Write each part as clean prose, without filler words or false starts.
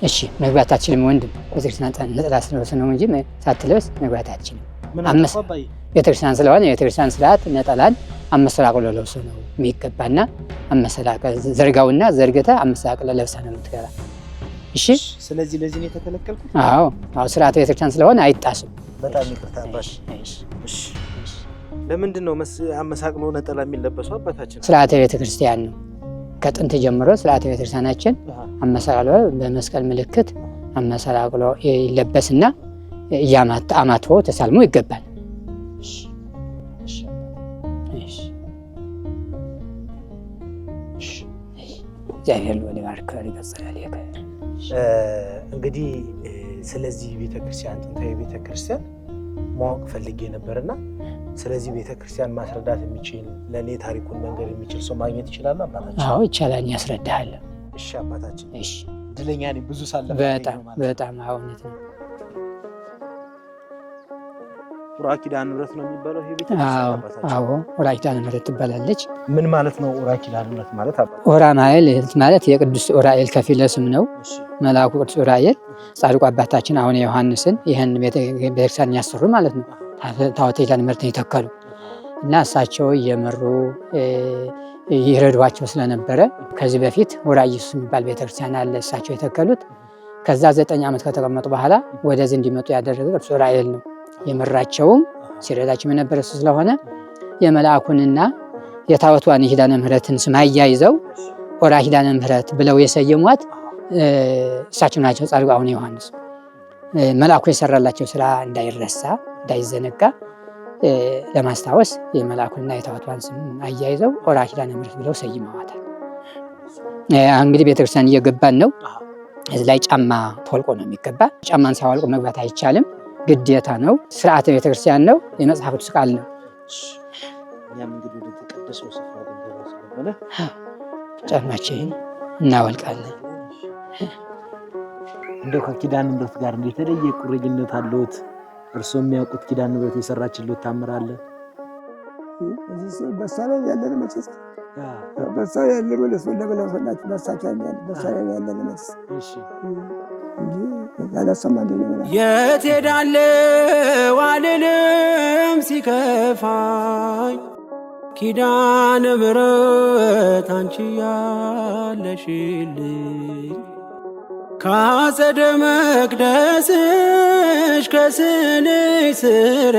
እሺ መግባት አትችልም ወንድም ቤተክርስቲያን ነጠላ ስለብስ ነው እንጂ ሳትለብስ መግባት አትችልም። ቤተክርስቲያን ስለሆነ የቤተክርስቲያን ስርዓት ነጠላን አመሰላቅሎ ለብሶ ነው የሚገባና አመሰላቅለ ዘርጋውና ዘርግተ አመሰላቅለ ለብሰ ነው የምትገባ። እሺ ስለዚህ ለዚህ ነው የተከለከልኩት። አዎ ስርዓት ቤተክርስቲያን ስለሆነ አይጣስም። በጣም ይቅርታ አባሽ። እሺ ለምንድን ነው አመሳቅሎ ነጠላ የሚለበሰው አባታችን? ስርዓተ ቤተክርስቲያን ነው። ከጥንት ጀምሮ ስርዓተ ቤተክርስቲያናችን አመሰላቅሎ በመስቀል ምልክት አመሰላቅሎ ይለበስና አማትቦ ተሳልሞ ይገባል። እግዚአብሔር ወለባርከ ይቀጥላል። እንግዲህ ስለዚህ ቤተክርስቲያን ጥንታዊ ቤተክርስቲያን ማወቅ ፈልጌ ነበርና ስለዚህ ቤተክርስቲያን ማስረዳት የሚችል ለኔ ታሪኩን መንገድ የሚችል ሰው ማግኘት ይችላል አባታችን? አዎ ይቻላል፣ ያስረዳሃል። እሺ አባታችን። እሺ ድለኛ ነኝ ብዙ ሳለ በጣም እውነት ነው። ኡራ ኪዳነ ምሕረት ነው የሚባለው ይሄ ቤተክርስቲያን? አዎ ኡራ ኪዳነ ምሕረት ትባላለች። ምን ማለት ነው ኡራ ኪዳነ ምሕረት ማለት? ኡራ ማለት የቅዱስ ኡራኤል ከፊለ ስም ነው። መልአኩ ቅዱስ ኡራኤል ጻድቁ አባታችን አሁን ዮሐንስን ይህን ቤተክርስቲያን ያሰሩ ማለት ነው። ታቦተ ኪዳነ ምሕረትን የተከሉ እና እሳቸው እየመሩ ይረዷቸው ስለነበረ ከዚህ በፊት ኡራ ኢየሱስ የሚባል ቤተክርስቲያን አለ እሳቸው የተከሉት። ከዛ 9 ዓመት ከተቀመጡ በኋላ ወደዚህ እንዲመጡ ያደረገ ቅዱስ ኡራኤል ነው። የመራቸውም ሲረዳቸው የነበረ ስለሆነ የመልአኩንና የታቦቷን ኪዳነ ምሕረትን ስም አያይዘው ኡራ ኪዳነ ምሕረት ብለው የሰየሟት እሳቸው ናቸው። ጻድቁ አቡነ ዮሐንስ መልአኩ የሰራላቸው ስራ እንዳይረሳ እንዳይዘነጋ ለማስታወስ የመልአኩንና የታቦቷን ስም አያይዘው ኡራ ኪዳነ ምሕረት ብለው ሰይመዋታል። እንግዲህ ቤተክርስቲያን እየገባን ነው። እዚህ ላይ ጫማ ተወልቆ ነው የሚገባ። ጫማን ሳያወልቁ መግባት አይቻልም፣ ግዴታ ነው። ስርዓተ ቤተክርስቲያን ነው፣ የመጽሐፍ ቅዱስ ቃል ነው። እኛም እንግዲህ ወደ ተቀደሰው ስፍራ ገንዘባ ስለሆነ ጫማችን እናወልቃለን። እንደው ከኪዳነ ምሕረት ጋር የተለየ ቁርኝነት አለዎት? እርስዎ የሚያውቁት ኪዳነ ምሕረት የሰራችልዎት ታምር አለ? በሳላይ ያለን መጽሐፍ በሳላይ ያለን ወለስ ወለበላውላችሁ በሳቸው ያለን በሳላይ ያለን መጽሐፍ እሺ የት ሄዳለሁ አልልም ሲከፋኝ ኪዳነ ምሕረት አንቺ ያለሽልኝ ከአጸደ መቅደስሽ ከስንሽ ስር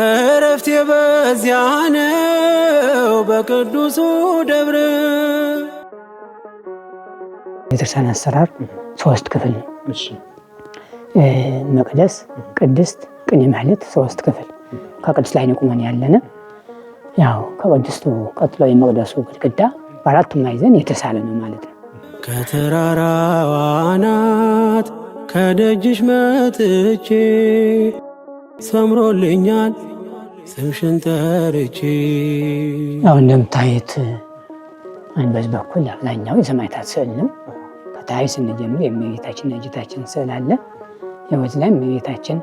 እረፍቴ በዚያ ነው በቅዱሱ ደብረ። ቤተክርስቲያን አሰራር 3 ክፍል ነው። መቅደስ፣ ቅድስት፣ ቅኔ ማህሌት 3 ክፍል። ከቅድስት ላይ ነው ቁመን ያለነ። ያው ከቅድስቱ ቀጥሎ የመቅደሱ ግድግዳ በአራቱም ማዕዘን የተሳለ ነው ማለት ነው። ከተራራዋ አናት ከደጅሽ መጥቼ ሰምሮልኛል ስምሽን ጠርቼ። ያው እንደምታዩት በዚህ በኩል አብዛኛው የሰማዕታት ስዕል ነው። ከታይ ስንጀምር የእመቤታችን የጌታችን ስዕል አለ። በዚህ ላይ እመቤታችን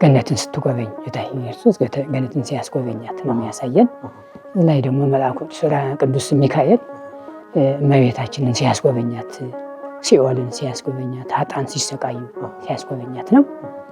ገነትን ስትጎበኝ ጌታ ኢየሱስ ገነትን ሲያስጎበኛት ነው የሚያሳየን። ላይ ደግሞ መልአኩ ቅዱስ ሚካኤል እመቤታችንን ሲያስጎበኛት፣ ሲኦልን ሲያስጎበኛት፣ ኃጥአን ሲሰቃዩ ሲያስጎበኛት ነው።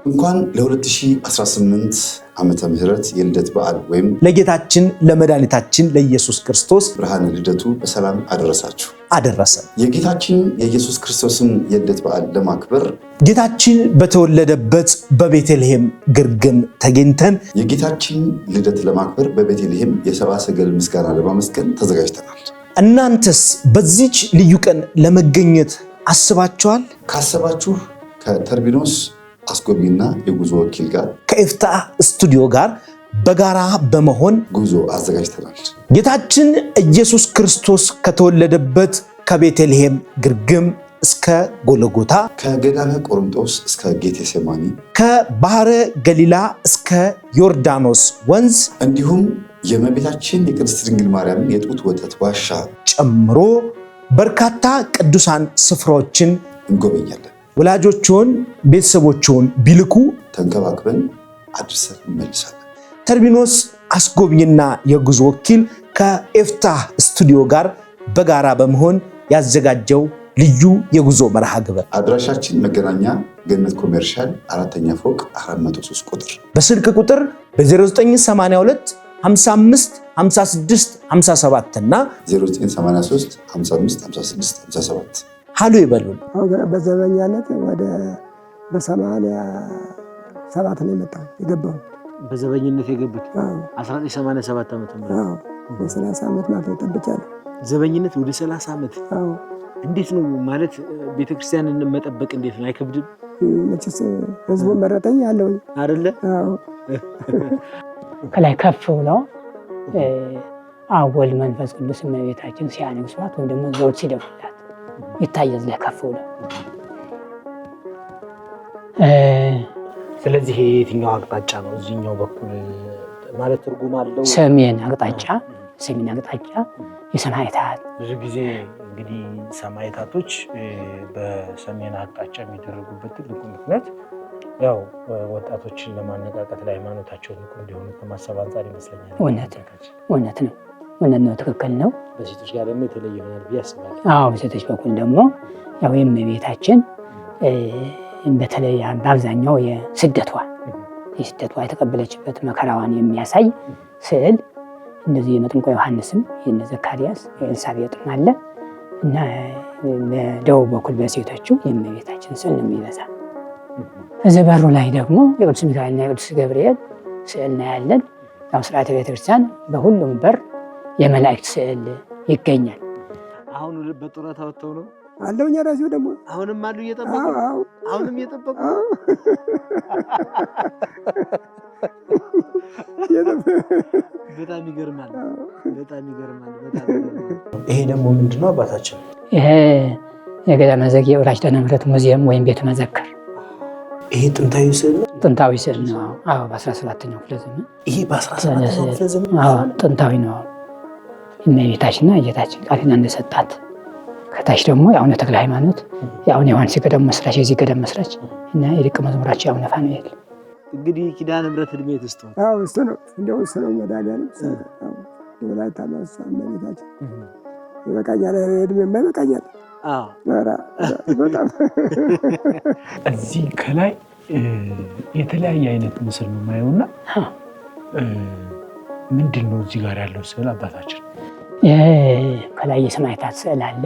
እንኳን ለ2018 ዓመተ ምህረት የልደት በዓል ወይም ለጌታችን ለመድኃኒታችን ለኢየሱስ ክርስቶስ ብርሃነ ልደቱ በሰላም አደረሳችሁ አደረሰን። የጌታችን የኢየሱስ ክርስቶስን የልደት በዓል ለማክበር ጌታችን በተወለደበት በቤተልሔም ግርግም ተገኝተን የጌታችን ልደት ለማክበር በቤተልሔም የሰብአ ሰገል ምስጋና ለማመስገን ተዘጋጅተናል። እናንተስ በዚች ልዩ ቀን ለመገኘት አስባችኋል? ካሰባችሁ ከተርቢኖስ አስጎብኝና የጉዞ ወኪል ጋር ከኤፍታህ ስቱዲዮ ጋር በጋራ በመሆን ጉዞ አዘጋጅተናል። ጌታችን ኢየሱስ ክርስቶስ ከተወለደበት ከቤተልሔም ግርግም እስከ ጎልጎታ፣ ከገዳመ ቆሮንጦስ እስከ ጌቴሴማኒ፣ ከባህረ ገሊላ እስከ ዮርዳኖስ ወንዝ እንዲሁም የእመቤታችን የቅድስት ድንግል ማርያም የጡት ወተት ዋሻ ጨምሮ በርካታ ቅዱሳን ስፍራዎችን እንጎበኛለን። ወላጆችን ቤተሰቦችን ቢልኩ ተንከባክበን አድርሰን እንመልሳለን። ተርቢኖስ አስጎብኝና የጉዞ ወኪል ከኤፍታህ ስቱዲዮ ጋር በጋራ በመሆን ያዘጋጀው ልዩ የጉዞ መርሃ ግብር። አድራሻችን መገናኛ ገነት ኮሜርሻል 4ኛ ፎቅ 403 ቁጥር። በስልክ ቁጥር በ0982 55 56 57 እና 0983 55 56 57 ሃሎ ይበሉን። በዘበኛነት ወደ በ87 ነው የመጣው የገባው። በዘበኝነት የገቡት 1987 ዓመት ነው። የ30 ዓመት ማለት ነው ጠብቻለሁ። ዘበኝነት ወደ 30 ዓመት። እንዴት ነው ማለት ቤተክርስቲያንን መጠበቅ እንዴት ነው? አይከብድም? መቼስ ህዝቡ መረጠኝ ያለውኝ አይደለ? ከላይ ከፍ ብሎ አብ ወልድ መንፈስ ቅዱስ እመቤታችን ሲያነግሷት ወይም ደግሞ ዘውድ ሲደፉላት ይታያል ላይ ከፍ ብሎ። ስለዚህ የትኛው አቅጣጫ ነው? እዚህኛው በኩል ማለት ትርጉም አለው? ሰሜን አቅጣጫ የሰማዕታት ብዙ ጊዜ እንግዲህ ሰማዕታቶች በሰሜን አቅጣጫ የሚደረጉበት ትልቁ ምክንያት ያው ወጣቶችን ለማነቃቀት ለሃይማኖታቸው ንቁ እንዲሆኑ ከማሰብ አንጻር ይመስለኛል። እውነት ነው፣ ትክክል ነው። በሴቶች ጋር ደግሞ የተለየ ይሆናል ብዬ አስባለሁ። አዎ፣ በሴቶች በኩል ደግሞ ያው የእመቤታችን በተለይ በአብዛኛው የስደቷ የተቀበለችበት መከራዋን የሚያሳይ ስዕል እንደዚህ የመጥምቁ ዮሐንስም የነ ዘካርያስ የኤልሳቤጥም አለ እና በደቡብ በኩል በሴቶቹ የእመቤታችን ስዕል ነው የሚበዛ። እዚህ በሩ ላይ ደግሞ የቅዱስ ሚካኤልና የቅዱስ ገብርኤል ስዕል እናያለን። ያው ስርዓተ ቤተክርስቲያን በሁሉም በር የመላእክት ስዕል ይገኛል። አሁን በጡረታ ወጥተው ነው አለውኛ ራሲው ደግሞ አሁንም አሉ እየጠበቁ አሁንም እየጠበቁ በጣም ይገርማል። ይሄ ደግሞ ምንድነው አባታችን? ይሄ የገዳመ ዘጌ ወራጅ ደብረ ምሕረት ሙዚየም ወይም ቤተ መዘክር። ይሄ ጥንታዊ ስዕል ነው። ጥንታዊ ስዕል ነው። አዎ፣ በ17ኛው ክፍለ ዘመን። ይሄ በ17ኛው ክፍለ ዘመን። አዎ፣ ጥንታዊ ነው። እመቤታችንና ጌታችን ቃል ኪዳን እንደሰጣት ከታች ደግሞ የአቡነ ተክለ ሃይማኖት የአቡነ ዮሐንስ ገዳም መስራች የዚህ ገዳም መስራች እና የደቀ መዝሙራቸው የአቡነ ፋኑኤል እንግዲህ ኪዳነ ምሕረት እድሜ ትስጡ። አዎ እሱ ነው እንደው እሱ ነው መድኃኒዓለም ወላዲተ አምላክ እመቤታችን ይበቃኛል፣ እድሜማ ይበቃኛል። በጣም እዚህ ከላይ የተለያየ አይነት ምስል ነው የማየውና ምንድን ነው እዚህ ጋር ያለው ስዕል አባታችን? ከላይ የሰማዕታት ስዕል አለ።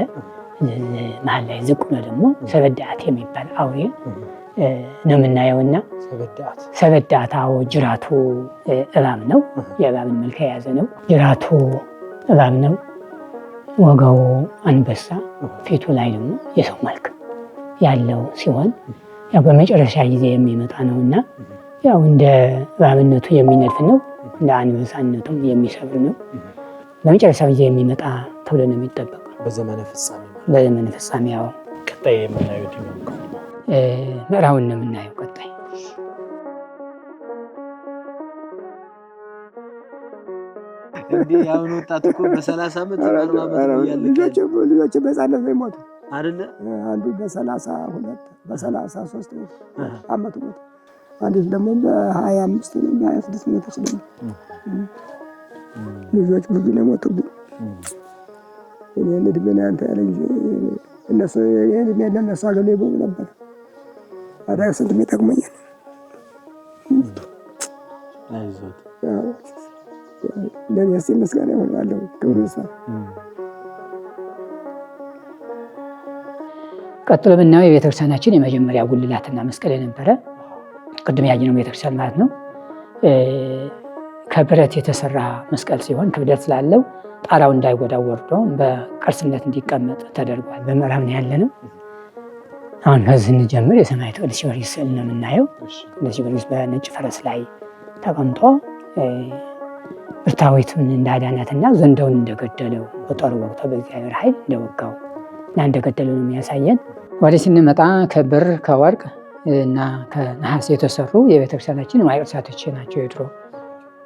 መሀል ላይ ዝቅ ብሎ ደግሞ ሰበዳት የሚባል አውሬ ነው የምናየውና ሰበዳት ጅራቱ እባብ ነው። የእባብን መልክ የያዘ ነው። ጅራቱ እባብ ነው። ወገቡ አንበሳ፣ ፊቱ ላይ ደግሞ የሰው መልክ ያለው ሲሆን ያው በመጨረሻ ጊዜ የሚመጣ ነውና ያው እንደ እባብነቱ የሚነድፍ ነው፣ እንደ አንበሳነቱም የሚሰብር ነው። በመጨረሻ ጊዜ የሚመጣ ተብሎ ነው የሚጠበቀው። በዘመነ ፍጻሜ ያው ቀጣይ የምናየው ምዕራውን ነው የምናየው። ቀጣይ እንዲህ ያሁን ወጣት እኮ በ30 ዓመት 40 ዓመት ያለ ልጆች በሕፃንነት ነው የሞቱ አይደለ? አንዱ በ32 በ33 ዓመቱ ሞቱ። አንዲት ደግሞ በ25 ነው በ26 ሞተች። ደግሞ ልጆች ብዙ ነው የሞቱብኝ። እኔን እድሜ ነው ያንተ ያለ እንጂ እነሱ እድሜ ለእነሱ አገሌ ይቦ ነበር። ታዲያ ስንት የሚጠቅመኛል። አይዞት ለኔ እስቲ ምስጋና ይሁን አለው። ክብሩ ይስፋ። ቀጥሎ ብናየው የቤተክርስቲያናችን የመጀመሪያ ጉልላትና መስቀል የነበረ ቅድም ያየነው ቤተክርስቲያን ማለት ነው። ከብረት የተሰራ መስቀል ሲሆን ክብደት ስላለው ጣራው እንዳይጎዳው ወርዶ በቅርስነት እንዲቀመጥ ተደርጓል። በምዕራብ ነው ያለነው። አሁን ከዚህ እንጀምር። የሰማዕቱ ቅዱስ ጊዮርጊስ ስዕል ነው የምናየው። ቅዱስ ጊዮርጊስ በነጭ ፈረስ ላይ ተቀምጦ ብርታዊቱን እንዳዳናትና ዘንዶውን እንደገደለው በጦር ወቅቶ በእግዚአብሔር ኃይል እንደወጋው እና እንደገደለው ነው የሚያሳየን። ወዲህ ስንመጣ ከብር ከወርቅ እና ከነሐስ የተሰሩ የቤተክርስቲያናችን ንዋየ ቅድሳቶች ናቸው።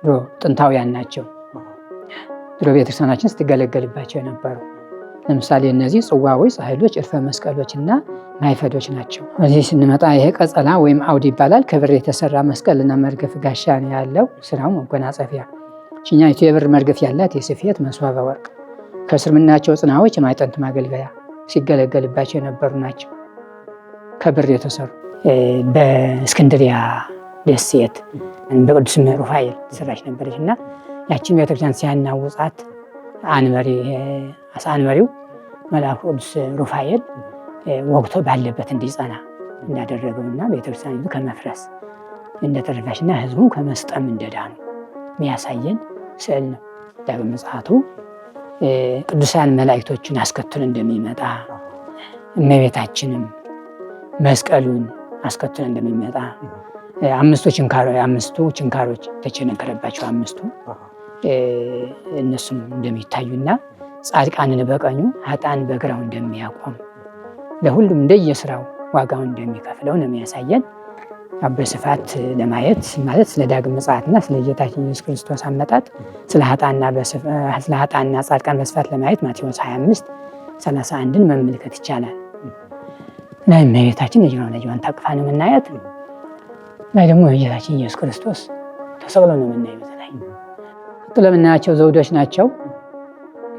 ድሮ ጥንታውያን ናቸው። ድሮ ቤተክርስቲያናችን ስትገለገልባቸው የነበሩ ለምሳሌ እነዚህ ጽዋዎች፣ ጻሕሎች፣ እርፈ መስቀሎች እና ማይፈዶች ናቸው። እዚህ ስንመጣ ይሄ ቀጸላ ወይም አውድ ይባላል። ከብር የተሰራ መስቀልና መርገፍ ጋሻ ያለው ስራው መጎናጸፊያ። ችኛይቱ የብር መርገፍ ያላት የስፌት መስዋዕተ ወርቅ። ከስር የምናያቸው ጽናዎች የማዕጠንት ማገልገያ ሲገለገልባቸው የነበሩ ናቸው። ከብር የተሰሩ በእስክንድሪያ ደሴት በቅዱስ ሩፋኤል ተሰራች ነበረች እና ያችን ቤተክርስቲያን ሲያናውጻት አንበሪው መልአኩ ቅዱስ ሩፋኤል ወግቶ ባለበት እንዲጸና እንዳደረገውና ቤተክርስቲያኒቱ ከመፍረስ እንደተረፈችና ህዝቡን ከመስጠም እንደዳኑ የሚያሳየን ስዕል ነው። ዳግም ምጽአቱ ቅዱሳን መላእክቶችን አስከትሎ እንደሚመጣ እመቤታችንም መስቀሉን አስከትሎ እንደሚመጣ አምስቱ ችንካሮች ተቸነከረባቸው አምስቱ እነሱም እንደሚታዩና ጻድቃንን በቀኙ ኃጥአን በግራው እንደሚያቆም ለሁሉም እንደየስራው ዋጋውን እንደሚከፍለው ነው የሚያሳየን። በስፋት ለማየት ማለት ስለ ዳግም ምጽአትና ስለ ጌታችን ኢየሱስ ክርስቶስ አመጣጥ ስለ ኃጥአንና ጻድቃን በስፋት ለማየት ማቴዎስ 25:31ን መመልከት ይቻላል። ላይ እመቤታችን ልጇን ታቅፋ ነው የምናያት። ላይ ደግሞ ጌታችን ኢየሱስ ክርስቶስ ተሰቅሎ ነው የምናየው። ቀጥሎ የምናያቸው ዘውዶች ናቸው።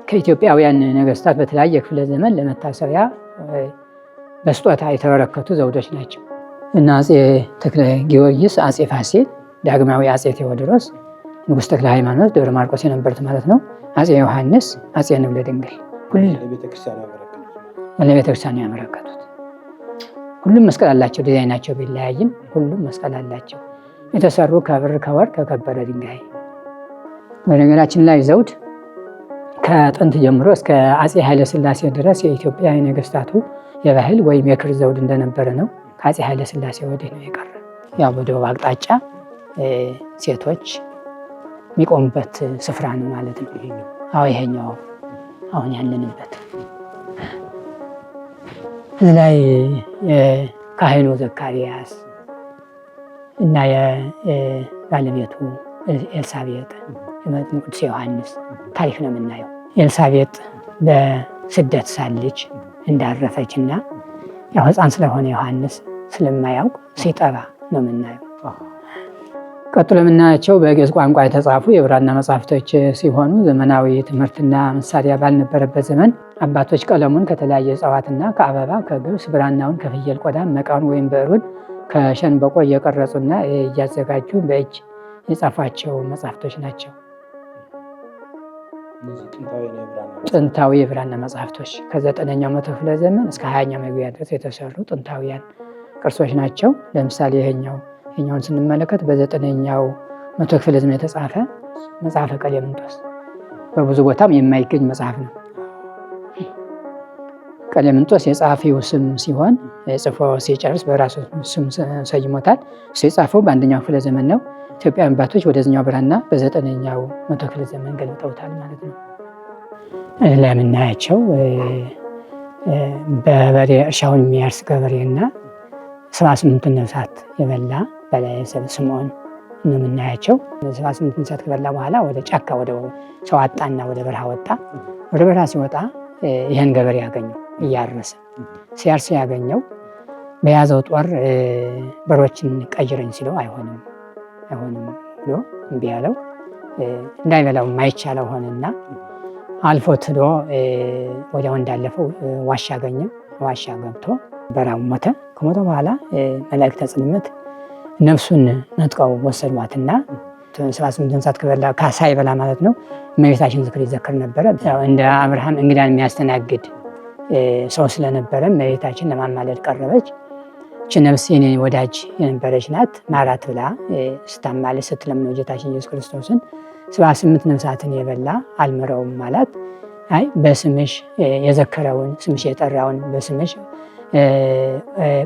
ከኢትዮጵያውያን ነገስታት በተለያየ ክፍለ ዘመን ለመታሰቢያ በስጦታ የተበረከቱ ዘውዶች ናቸው እና አፄ ተክለ ጊዮርጊስ፣ አፄ ፋሲል፣ ዳግማዊ አፄ ቴዎድሮስ፣ ንጉሥ ተክለ ሃይማኖት ደብረ ማርቆስ የነበሩት ማለት ነው፣ አፄ ዮሐንስ፣ አፄ ንብለ ድንግል ለቤተክርስቲያኑ ያበረከቱት። ሁሉም መስቀል አላቸው። ዲዛይናቸው ቢለያይም ሁሉም መስቀል አላቸው። የተሰሩ ከብር ከወርቅ ከከበረ ድንጋይ። በነገራችን ላይ ዘውድ ከጥንት ጀምሮ እስከ አፄ ኃይለሥላሴ ድረስ የኢትዮጵያ ነገስታቱ የባህል ወይም የክብር ዘውድ እንደነበረ ነው። ከአፄ ኃይለሥላሴ ወዲህ ነው የቀረ። ያው በደቡብ አቅጣጫ ሴቶች የሚቆሙበት ስፍራ ነው ማለት ነው። ይሄኛው አሁን ያለንበት እዚህ ላይ የካህኑ ዘካርያስ እና የባለቤቱ ኤልሳቤጥ ቅዱስ ዮሐንስ ታሪክ ነው የምናየው። ኤልሳቤጥ በስደት ሳለች እንዳረፈች እና ያው ሕፃን ስለሆነ ዮሐንስ ስለማያውቅ ሲጠባ ነው የምናየው። ቀጥሎ የምናያቸው በግዕዝ ቋንቋ የተጻፉ የብራና መጻሕፍቶች ሲሆኑ ዘመናዊ ትምህርትና መሳሪያ ባልነበረበት ዘመን አባቶች ቀለሙን ከተለያየ እጽዋትና ከአበባ ከገብስ፣ ብራናውን ከፍየል ቆዳ፣ መቃውን ወይም ብዕሩን ከሸንበቆ እየቀረጹና እያዘጋጁ በእጅ የጻፏቸው መጻሕፍቶች ናቸው። ጥንታዊ የብራና መጻሕፍቶች ከ9ኛው መቶ ክፍለ ዘመን እስከ 20ኛው መግቢያ ድረስ የተሰሩ ጥንታውያን ቅርሶች ናቸው። ለምሳሌ ይሄኛውን ስንመለከት በ9ኛው መቶ ክፍለ ዘመን የተጻፈ መጽሐፈ ቀሌምንጦስ በብዙ ቦታም የማይገኝ መጽሐፍ ነው። ቀሌምንጦስ የጸሐፊው ስም ሲሆን ጽፎ ሲጨርስ በራሱ ስም ሰይሞታል። እሱ የጻፈው በ1ኛው ክፍለ ዘመን ነው። ኢትዮጵያ አባቶች ወደዚኛው ብራና በ9ኛው መቶ ክፍለ ዘመን ገልጠውታል ማለት ነው። ለምናያቸው በበሬ እርሻውን የሚያርስ ገበሬና 78 ነፍሳት የበላ በላይ ስምዖን ነው የምናያቸው። 78 ነፍሳት ከበላ በኋላ ወደ ጫካ ወደ ሰው አጣና ወደ በረሃ ወጣ። ወደ በረሃ ሲወጣ ይህን ገበሬ ያገኘው እያረሰ ሲያርስ ያገኘው በያዘው ጦር በሮችን ቀይረኝ ሲለው አይሆንም ብሎ እምቢ ያለው እንዳይበላው የማይቻለው ሆነና አልፎት ሄዶ ወዲያው እንዳለፈው ዋሻ አገኘ። ዋሻ ገብቶ በራው ሞተ። ከሞተ በኋላ መላእክተ ጽልመት ነፍሱን ነጥቀው ወሰዷትና 78 ነፍሳት ከበላ ሳይበላ ማለት ነው እመቤታችን ዝክር ይዘክር ነበረ። እንደ አብርሃም እንግዳን የሚያስተናግድ ሰው ስለነበረ እመቤታችን ለማማለድ ቀረበች። እቺ ነፍስ የኔ ወዳጅ የነበረች ናት ማራት ብላ ስታማልድ ስትለምነው ጌታችን ኢየሱስ ክርስቶስን 78 ነፍሳትን የበላ አልምረውም ማለት አይ በስምሽ የዘከረውን ስምሽ የጠራውን በስምሽ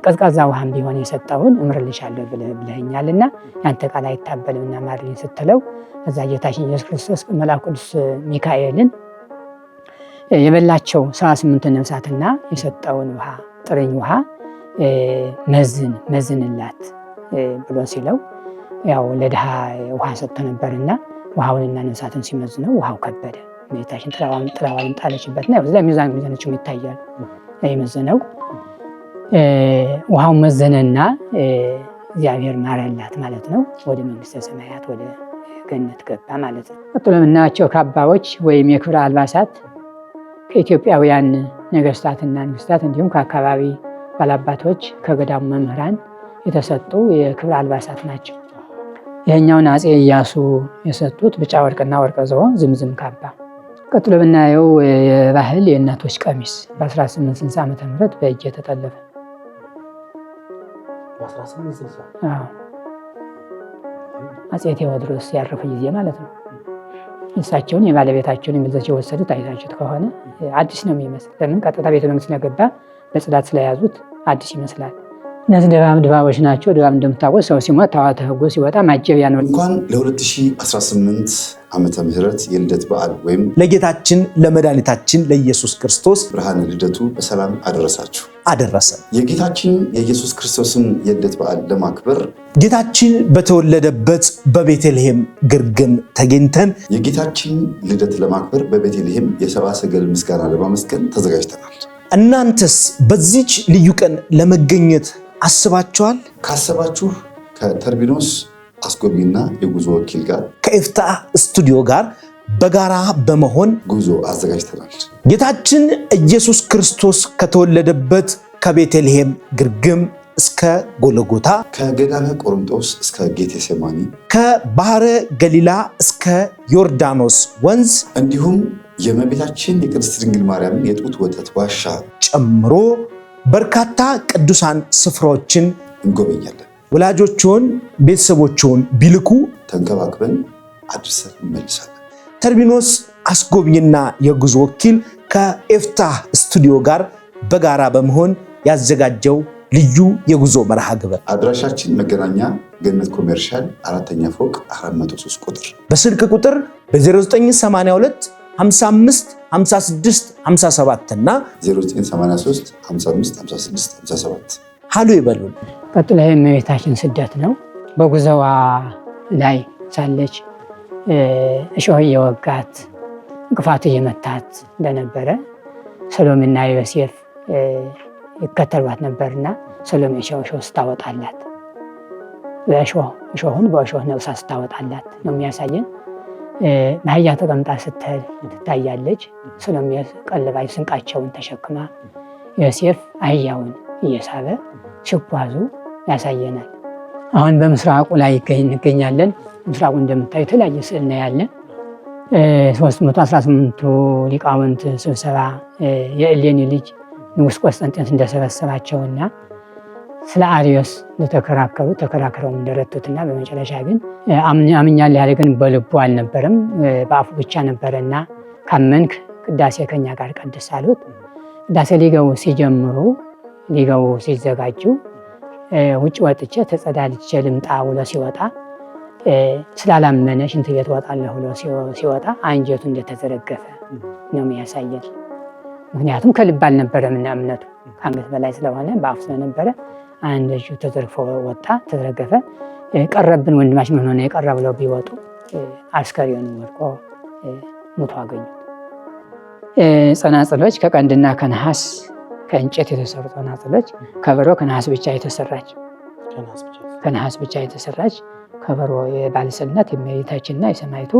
ቀዝቃዛ ውሃም ቢሆን የሰጠውን እምርልሻለሁ ብለኸኛልና ያንተ ቃል አይታበልምና ማርልኝ ስትለው እዛ ጌታችን ኢየሱስ ክርስቶስ መልአኩ ቅዱስ ሚካኤልን የበላቸው 78 ነፍሳትና የሰጠውን ውሃ ጥርኝ ውሃ መዝንላት ብሎ ሲለው ያው ለድሃ ውሃ ሰጥቶ ነበርና ውሃውንና ነፍሳትን ሲመዝነው ውሃው ከበደ። እመቤታችን ጥላዋን ጣለችበትና ያው ሚዛን ሚዛኖችም ይታያሉ። የመዘነው ውሃው መዘነና እግዚአብሔር ማረላት ማለት ነው። ወደ መንግስተ ሰማያት ወደ ገነት ገባ ማለት ነው። ቀጥሎ የምናያቸው ካባዎች ወይም የክብረ አልባሳት ከኢትዮጵያውያን ነገስታትና ንግስታት እንዲሁም ከአካባቢ ባላባቶች ከገዳሙ መምህራን የተሰጡ የክብር አልባሳት ናቸው። ይህኛውን አፄ ኢያሱ የሰጡት ቢጫ ወርቅና ወርቀ ዘቦ ዝምዝም ካባ። ቀጥሎ ብናየው የባህል የእናቶች ቀሚስ በ1860 ዓ.ም በእጅ የተጠለፈ አፄ ቴዎድሮስ ያረፉ ጊዜ ማለት ነው። እሳቸውን የባለቤታቸውን የሚዘቸው የወሰዱት አይታችሁት ከሆነ አዲስ ነው የሚመስል። ለምን ቀጥታ ቤተ መንግስት ስለገባ በጽዳት ስለያዙት አዲስ ይመስላል። እነዚህ ድባቦች ናቸው። ድባብ እንደምታውቁት ሰው ሲሞት ታዋተ ህጎ ሲወጣ ማጀቢያ ነው። እንኳን ለ2018 ዓመተ ምህረት የልደት በዓል ወይም ለጌታችን ለመድኃኒታችን ለኢየሱስ ክርስቶስ ብርሃነ ልደቱ በሰላም አደረሳችሁ አደረሰን። የጌታችን የኢየሱስ ክርስቶስን የልደት በዓል ለማክበር ጌታችን በተወለደበት በቤተልሔም ግርግም ተገኝተን የጌታችን ልደት ለማክበር በቤተልሔም የሰብአ ሰገል ምስጋና ለማመስገን ተዘጋጅተናል። እናንተስ በዚች ልዩ ቀን ለመገኘት አስባችኋል? ካሰባችሁ ከተርቢኖስ አስጎብኝና የጉዞ ወኪል ጋር ከኤፍታህ ስቱዲዮ ጋር በጋራ በመሆን ጉዞ አዘጋጅተናል። ጌታችን ኢየሱስ ክርስቶስ ከተወለደበት ከቤተልሔም ግርግም እስከ ጎልጎታ፣ ከገዳመ ቆሮንጦስ እስከ ጌቴሴማኒ፣ ከባህረ ገሊላ እስከ ዮርዳኖስ ወንዝ እንዲሁም የእመቤታችን የቅድስት ድንግል ማርያም የጡት ወተት ዋሻ ጨምሮ በርካታ ቅዱሳን ስፍራዎችን እንጎበኛለን። ወላጆችን ቤተሰቦችን ቢልኩ ተንከባክበን አድርሰን እንመልሳለን። ተርቢኖስ አስጎብኝና የጉዞ ወኪል ከኤፍታህ ስቱዲዮ ጋር በጋራ በመሆን ያዘጋጀው ልዩ የጉዞ መርሃ ግብር። አድራሻችን መገናኛ ገነት ኮሜርሻል 4ኛ ፎቅ 403 ቁጥር፣ በስልክ ቁጥር በ0982 55 56 57 እና 0983 55 56 57 ሃሎ ይበሉን። ቀጥሎ የእመቤታችን ስደት ነው። በጉዞዋ ላይ ሳለች እሾህ እየወጋት እንቅፋት እየመታት እንደነበረ ሰሎሜና ዮሴፍ ይከተሏት ነበርና ሰሎሜ እሾህ ስታወጣላት እሾሁን በእሾህ ነቅሳ ስታወጣላት ነው የሚያሳየን። በአህያ ተቀምጣ ስትል ትታያለች። ሰሎሜ ቀልባይ ስንቃቸውን ተሸክማ ዮሴፍ አህያውን እየሳበ ሲጓዙ ያሳየናል። አሁን በምስራቁ ላይ እንገኛለን። ምስራቁ እንደምታዩ የተለያየ ስዕል ነው ያለን። 318ቱ ሊቃውንት ስብሰባ የእሌኒ ልጅ ንጉሥ ቆስጠንጢኖስ እንደሰበሰባቸውና ስለ አርዮስ እንደተከራከሩ ተከራክረው እንደረቱትና በመጨረሻ ግን አምኛለሁ ያለ ግን በልቡ አልነበረም፣ በአፉ ብቻ ነበረና ካመንክ ቅዳሴ ከኛ ጋር ቀድስ አሉት። ቅዳሴ ሊገቡ ሲጀምሩ ሊገቡ ሲዘጋጁ ውጭ ወጥቼ ተጸዳልቼ ልምጣ ብሎ ሲወጣ ስላላመነ ሽንት ቤት ወጣለሁ ብሎ ሲወጣ አንጀቱ እንደተዘረገፈ ነው የሚያሳየን። ምክንያቱም ከልብ አልነበረም እና እምነቱ ከአንገት በላይ ስለሆነ በአፉ ስለነበረ አንድ እጁ ተዘርፎ ወጣ፣ ተዘረገፈ። ቀረብን ወንድማችን ሆነ የቀረ ብለው ቢወጡ አስከሬኑ ወድቆ ሞቶ አገኙት። ጸናጽሎች ከቀንድና ከነሐስ ከእንጨት የተሰሩ ጸናጽሎች፣ ከበሮ ከነሐስ ብቻ የተሰራች ከበሮ የባለሰልናት የእመቤታችንና የሰማዕቱ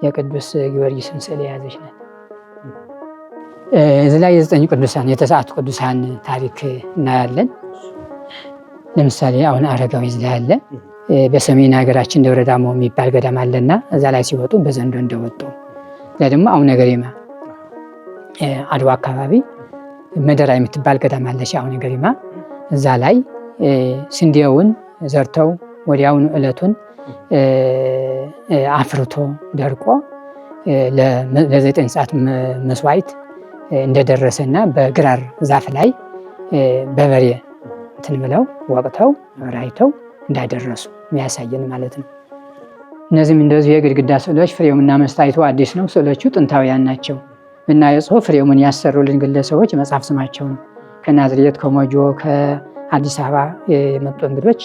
የቅዱስ ጊዮርጊስን ስዕል የያዘች ናት። እዚህ ላይ የዘጠኙ ቅዱሳን የተሰዓቱ ቅዱሳን ታሪክ እናያለን። ለምሳሌ አሁን አረጋዊ እዚህ ላይ አለ። በሰሜን ሀገራችን ደብረ ዳሞ የሚባል ገዳም አለና እዛ ላይ ሲወጡ በዘንዶ እንደወጡ፣ እዛ ደግሞ አቡነ ገሪማ አድዋ አካባቢ መደራ የምትባል ገዳም አለች። አቡነ ገሪማ እዛ ላይ ስንዴውን ዘርተው ወዲያውኑ ዕለቱን አፍርቶ ደርቆ ለ9 ሰዓት መስዋዕት እንደደረሰና በግራር ዛፍ ላይ በበሬ እንትን ብለው ወቅተው ራይተው እንዳደረሱ የሚያሳየን ማለት ነው። እነዚህም እንደዚሁ የግድግዳ ስዕሎች ፍሬሙና መስታይቱ አዲስ ነው። ስዕሎቹ ጥንታውያን ናቸው። ብናየው ጽሑፍ ፍሬሙን ያሰሩልን ግለሰቦች መጽሐፍ ስማቸው ነው። ከናዝሬት ከሞጆ ከአዲስ አበባ የመጡ እንግዶች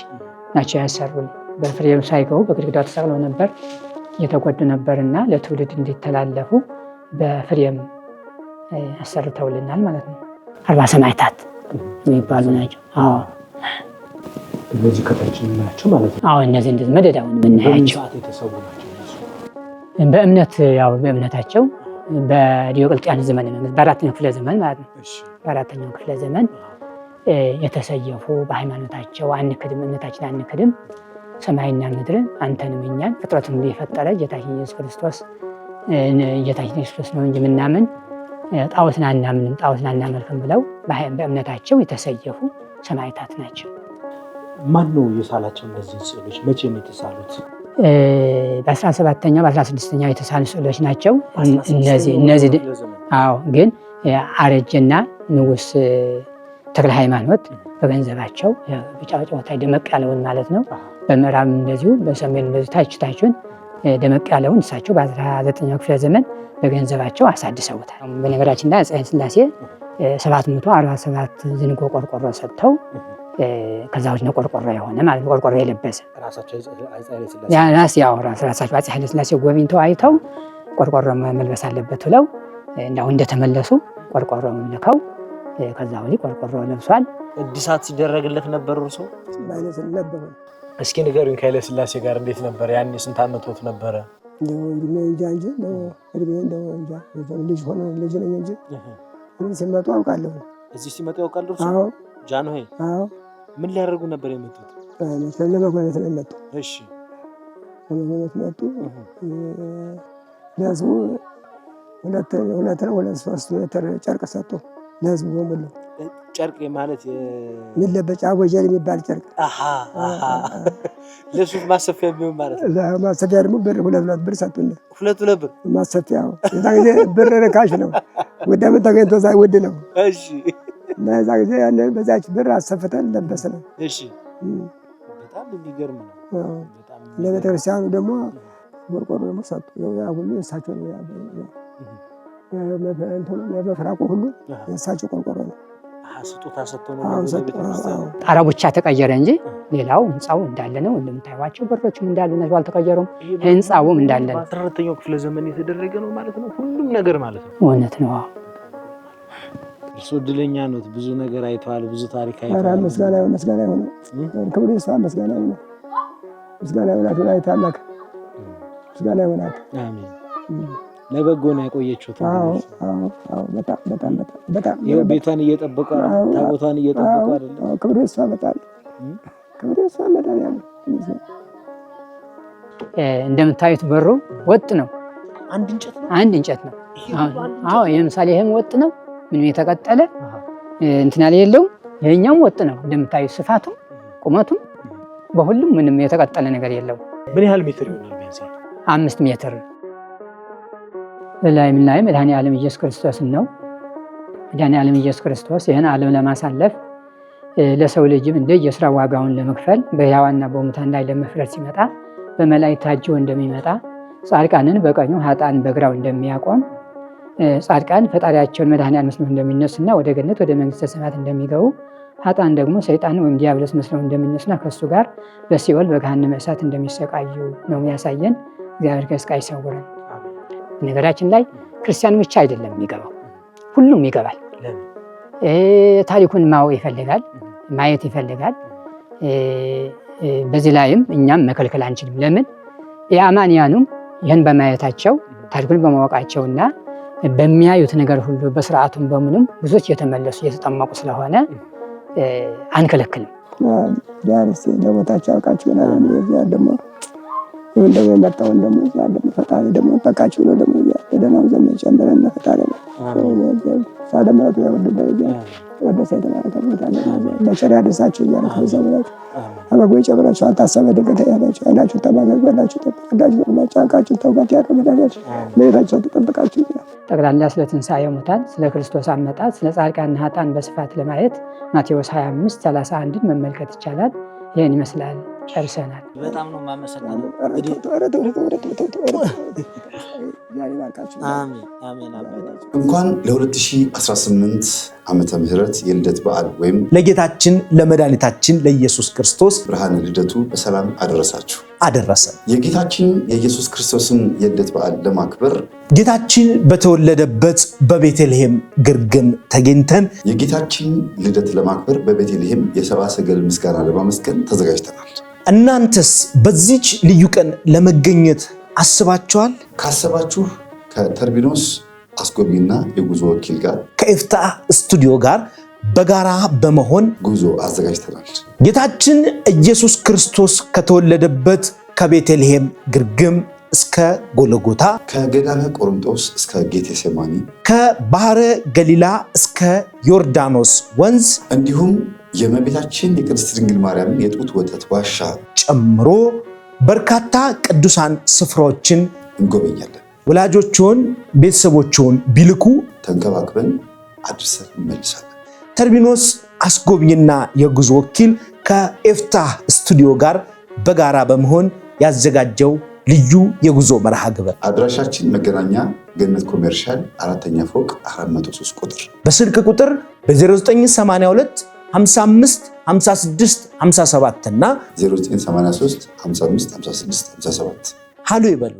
ናቸው ያሰሩልን። በፍሬም ሳይገቡ በግድግዳው ተሰቅለው ነበር፣ እየተጎዱ ነበርና ለትውልድ እንዲተላለፉ በፍሬም አሰርተውልናል ማለት ነው። 40 ሰማዕታት የሚባሉ ናቸው። እነዚህ ከታች የምናያቸው ማለት ነው። እነዚህ እንደዚህ መደዳውን የምናያቸው በእምነት ያው በእምነታቸው በዲዮቅልጥያኖስ ዘመን በአራተኛው ክፍለ ዘመን ማለት ነው። በአራተኛው ክፍለ ዘመን የተሰየፉ በሃይማኖታቸው አንክድም፣ እምነታችን አንክድም፣ ሰማይና ምድርን አንተንም እኛን ፍጥረቱን የፈጠረ ጌታችን ኢየሱስ ክርስቶስ ነው እንጂ ምናምን ጣዖትን አናምንም፣ ጣዖትን አናመልክም ብለው በእምነታቸው የተሰየፉ ሰማዕታት ናቸው። ማን ነው የሳላቸው እነዚህ ስዕሎች? መቼ ነው የተሳሉት? በ17ኛው በ16ኛው የተሳሉ ስዕሎች ናቸው እነዚህ። አዎ ግን አረጀና ንጉሥ ተክለ ሃይማኖት በገንዘባቸው በጫወታ ደመቅ ያለውን ማለት ነው። በምዕራብ እንደዚሁ በሰሜን እንደዚሁ ታችሁን ደመቅ ያለውን እሳቸው በ19ኛው ክፍለ ዘመን በገንዘባቸው አሳድሰውታል። በነገራችን ላይ አፄ ኃይለ ሥላሴ 747 ዝንጎ ቆርቆሮ ሰጥተው ከዛ ውጭ ነው ቆርቆሮ የሆነ ማለት ነው። ቆርቆሮ የለበሰ ራሳቸው አፄ ኃይለ ሥላሴ ጎብኝተው አይተው ቆርቆሮ መልበስ አለበት ብለው እንዳው እንደተመለሱ ቆርቆሮውን ልከው ከዛ ወዲህ ቆርቆሮ ለብሷል። እድሳት ሲደረግለት ነበር። እርሶ እስኪ ንገሩኝ፣ ከኃይለ ሥላሴ ጋር እንዴት ነበር? ያኔ ስንት ዓመቶት ነበረ? ሲመጡ አውቃለሁ። እዚህ ሲመጡ ያውቃሉ? ጃንሆይ ምን ሊያደርጉ ነበር የመጡት? ለመጎብኘት ነው የመጡ። እሺ ለመጎብኘት መጡ። ለህዝቡ ሁለት ሶስት ሜትር ጨርቅ ሰጡ ለህዝቡ በሙሉ። ጨርቅ ማለት የሚለበጭ አጎጀል የሚባል ጨርቅ። ለሱፍ ማሰፊያ ቢሆን ማለት ነው። ማሰፊያ ደግሞ ብር 2 ብር ሰጡን። 2 ብር ማሰፊያው የዛ ጊዜ ብር ርካሽ ነው፣ ወደም ተገኝቶ ውድ ነው። እሺ እና የዛ ጊዜ ያንን በዛች ብር አሰፍተን ለበስን። እሺ በጣም የሚገርም ነው። ለቤተክርስቲያኑ ደግሞ ቆርቆሮ ደግሞ ሰጡ። ያ ሁሉ የእሳቸው ነው። መፍራቁ ሁሉ የእሳቸው ቆርቆሮ ነው። ስጦታ ሰጥተው ነው። ጣራው ብቻ ተቀየረ እንጂ ሌላው ህንፃው እንዳለ ነው። እንደምታዩዋቸው በሮችም እንዳሉ ናቸው፣ አልተቀየሩም። ህንፃውም እንዳለ ነው። 14ኛው ክፍለ ዘመን የተደረገ ነው ማለት ነው። ሁሉም ነገር ማለት ነው። እውነት ነው። እርሶ እድለኛ ኖት። ብዙ ነገር አይተዋል፣ ብዙ ታሪክ አይተዋል። ምስጋና ይሁን ክብር ይስፋ። ምስጋና ይሁን አይታላክ ምስጋና ይሁናት። አሜን። ለበጎ ነው ያቆየችሁት። በጣም ቤቷን እየጠበቁ ታቦቷን እየጠበቁ አይደለም። ክብር ይስፋ። በጣም ክብር ይስፋ። ያለ እንደምታዩት በሩ ወጥ ነው። አንድ እንጨት ነው። አዎ ለምሳሌ ይሄም ወጥ ነው። ምንም የተቀጠለ እንትን ያለ የለውም። ይሄኛውም ወጥ ነው። እንደምታዩት ስፋቱም ቁመቱም በሁሉም ምንም የተቀጠለ ነገር የለውም። ምን ያህል ሜትር ይሆናል? ቢያንስ 5 ሜትር። ላይ መድኃኔዓለም ኢየሱስ ክርስቶስን ነው። መድኃኔዓለም ኢየሱስ ክርስቶስ ይህን ዓለም ለማሳለፍ ለሰው ልጅም እንደ የሥራ ዋጋውን ለመክፈል በሕያዋንና በሙታን ላይ ለመፍረድ ሲመጣ በመላእክት ታጅቦ እንደሚመጣ፣ ጻድቃንን በቀኙ ኃጥአንን በግራው እንደሚያቆም፣ ጻድቃን ፈጣሪያቸውን መድኃኔዓለም መስለው እንደሚነሱና ወደ ገነት ወደ መንግሥተ ሰማያት እንደሚገቡ፣ ኃጥአን ደግሞ ሰይጣን ወይም ዲያብሎስ መስለው እንደሚነሱና ከእሱ ጋር በሲኦል በገሃነመ እሳት እንደሚሰቃዩ ነው የሚያሳየን። እግዚአብሔር ከስቃይ ይሰውረን። ነገራችን ላይ ክርስቲያን ብቻ አይደለም የሚገባው፣ ሁሉም ይገባል። ታሪኩን ማወቅ ይፈልጋል፣ ማየት ይፈልጋል። በዚህ ላይም እኛም መከልከል አንችልም። ለምን? የአማንያኑም ይህን በማየታቸው ታሪኩን በማወቃቸውና በሚያዩት ነገር ሁሉ በስርዓቱም በምኑም ብዙዎች እየተመለሱ እየተጠመቁ ስለሆነ አንከለክልም። ቢያንስ ለቦታቸው አውቃችሁ ደግሞ ደግሞ የመጣውን ደግሞ ፈጣሪ ደግሞ ጠቃችሁ ነው። ደግሞ የደናው ዘመን ጨምረን ፈጣሪ ነው ሳደምራቱ ያወደደ ወደሰ ተባረከ ለቸር ያደሳችሁ እያለ ከዘመናት አበጎ ጨምራችሁ አልታሰበ ድንገት ያላችሁ አይናችሁ ተባገርባችሁ ተጠቅዳችሁ ብላችሁ አንቃችሁ ተውጋት ያደረጋችሁ ለይታችሁ ተጠብቃችሁ ጠቅላላ ስለ ትንሣኤ ሙታን፣ ስለ ክርስቶስ አመጣጥ፣ ስለ ጻድቃንና ኃጥአን በስፋት ለማየት ማቴዎስ 25:31 መመልከት ይቻላል። ይህን ይመስላል። ጨርሰናል። በጣም ነው የማመሰግነው። እንኳን ለ2018 ዓመተ ምህረት የልደት በዓል ወይም ለጌታችን ለመድኃኒታችን ለኢየሱስ ክርስቶስ ብርሃነ ልደቱ በሰላም አደረሳችሁ አደረሰን። የጌታችን የኢየሱስ ክርስቶስን የልደት በዓል ለማክበር ጌታችን በተወለደበት በቤተልሔም ግርግም ተገኝተን የጌታችን ልደት ለማክበር በቤተልሔም የሰብአ ሰገል ምስጋና ለማመስገን ተዘጋጅተናል። እናንተስ በዚች ልዩ ቀን ለመገኘት አስባችኋል? ካሰባችሁ ከተርቢኖስ አስጎብኝና የጉዞ ወኪል ጋር ከኤፍታህ ስቱዲዮ ጋር በጋራ በመሆን ጉዞ አዘጋጅተናል። ጌታችን ኢየሱስ ክርስቶስ ከተወለደበት ከቤተልሔም ግርግም እስከ ጎልጎታ፣ ከገዳመ ቆሮንጦስ እስከ ጌቴሴማኒ፣ ከባህረ ገሊላ እስከ ዮርዳኖስ ወንዝ እንዲሁም የእመቤታችን የቅድስት ድንግል ማርያም የጡት ወተት ዋሻ ጨምሮ በርካታ ቅዱሳን ስፍራዎችን እንጎበኛለን። ወላጆችን ቤተሰቦችን ቢልኩ ተንከባክበን አድርሰን እንመልሳለን። ተርቢኖስ አስጎብኝና የጉዞ ወኪል ከኤፍታህ ስቱዲዮ ጋር በጋራ በመሆን ያዘጋጀው ልዩ የጉዞ መርሃ ግብር አድራሻችን መገናኛ ገነት ኮሜርሻል 4ኛ ፎቅ 403 ቁጥር፣ በስልክ ቁጥር በ0982 55 56 57 እና 0983 55 56 57 ሃሎ ይበሉ።